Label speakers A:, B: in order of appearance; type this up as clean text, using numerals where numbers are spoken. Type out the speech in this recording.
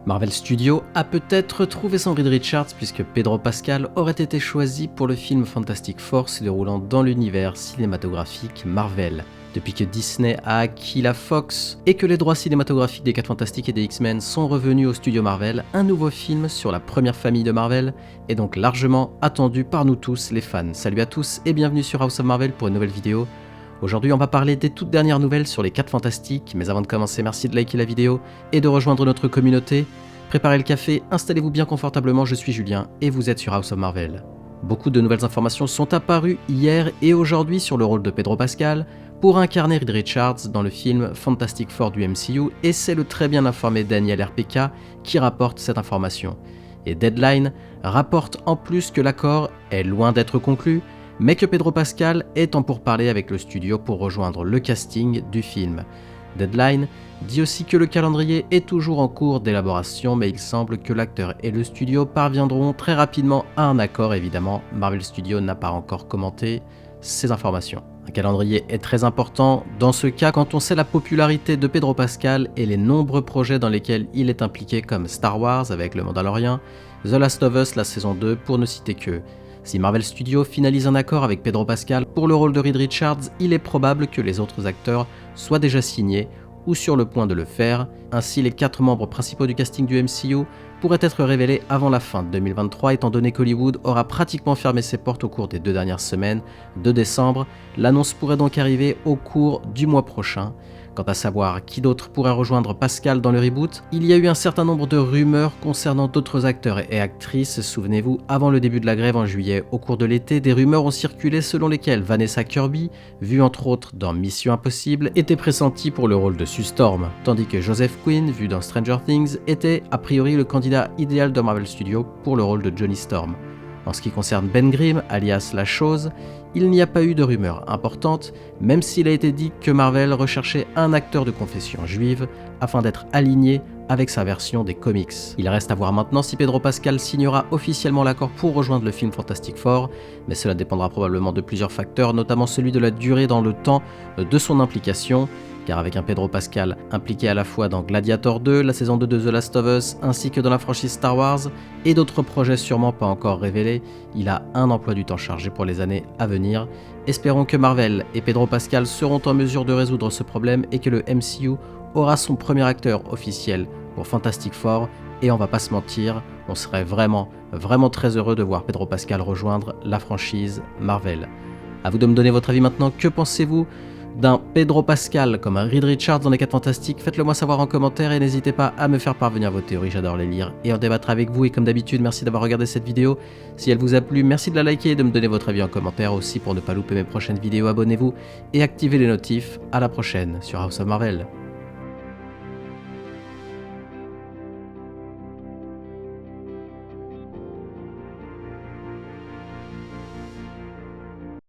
A: Marvel Studios a peut-être trouvé son Reed Richards puisque Pedro Pascal aurait été choisi pour le film Fantastic Four se déroulant dans l'univers cinématographique Marvel. Depuis que Disney a acquis la Fox et que les droits cinématographiques des 4 Fantastiques et des X-Men sont revenus au studio Marvel, un nouveau film sur la première famille de Marvel est donc largement attendu par nous tous les fans. Salut à tous et bienvenue sur House of Marvel pour une nouvelle vidéo. Aujourd'hui on va parler des toutes dernières nouvelles sur les 4 Fantastiques, mais avant de commencer merci de liker la vidéo et de rejoindre notre communauté. Préparez le café, installez-vous bien confortablement, je suis Julien et vous êtes sur House of Marvel. Beaucoup de nouvelles informations sont apparues hier et aujourd'hui sur le rôle de Pedro Pascal pour incarner Reed Richards dans le film Fantastic Four du MCU, et c'est le très bien informé Daniel RPK qui rapporte cette information. Et Deadline rapporte en plus que l'accord est loin d'être conclu, mais que Pedro Pascal est en pourparlers avec le studio pour rejoindre le casting du film. Deadline dit aussi que le calendrier est toujours en cours d'élaboration, mais il semble que l'acteur et le studio parviendront très rapidement à un accord. Évidemment, Marvel Studios n'a pas encore commenté ces informations. Un calendrier est très important dans ce cas quand on sait la popularité de Pedro Pascal et les nombreux projets dans lesquels il est impliqué comme Star Wars avec le Mandalorian, The Last of Us la saison 2 pour ne citer que. Si Marvel Studios finalise un accord avec Pedro Pascal pour le rôle de Reed Richards, il est probable que les autres acteurs soient déjà signés ou sur le point de le faire. Ainsi, les 4 membres principaux du casting du MCU pourraient être révélés avant la fin de 2023, étant donné qu'Hollywood aura pratiquement fermé ses portes au cours des 2 dernières semaines de décembre. L'annonce pourrait donc arriver au cours du mois prochain. Quant à savoir qui d'autre pourrait rejoindre Pascal dans le reboot, il y a eu un certain nombre de rumeurs concernant d'autres acteurs et actrices. Souvenez-vous, avant le début de la grève en juillet, au cours de l'été, des rumeurs ont circulé selon lesquelles Vanessa Kirby, vue entre autres dans Mission Impossible, était pressentie pour le rôle de Sue Storm, tandis que Joseph Quinn, vu dans Stranger Things, était a priori le candidat idéal de Marvel Studios pour le rôle de Johnny Storm. En ce qui concerne Ben Grimm, alias La Chose, il n'y a pas eu de rumeurs importantes, même s'il a été dit que Marvel recherchait un acteur de confession juive afin d'être aligné avec sa version des comics. Il reste à voir maintenant si Pedro Pascal signera officiellement l'accord pour rejoindre le film Fantastic Four, mais cela dépendra probablement de plusieurs facteurs, notamment celui de la durée dans le temps de son implication, car avec un Pedro Pascal impliqué à la fois dans Gladiator 2, la saison 2 de The Last of Us, ainsi que dans la franchise Star Wars, et d'autres projets sûrement pas encore révélés, il a un emploi du temps chargé pour les années à venir. Espérons que Marvel et Pedro Pascal seront en mesure de résoudre ce problème et que le MCU aura son premier acteur officiel pour Fantastic Four, et on va pas se mentir, on serait vraiment très heureux de voir Pedro Pascal rejoindre la franchise Marvel. À vous de me donner votre avis maintenant, que pensez-vous d'un Pedro Pascal comme un Reed Richards dans les 4 Fantastiques? Faites-le moi savoir en commentaire et n'hésitez pas à me faire parvenir vos théories, j'adore les lire et en débattre avec vous. Et comme d'habitude, merci d'avoir regardé cette vidéo. Si elle vous a plu, merci de la liker et de me donner votre avis en commentaire. Aussi, pour ne pas louper mes prochaines vidéos, abonnez-vous et activez les notifs. À la prochaine sur House of Marvel.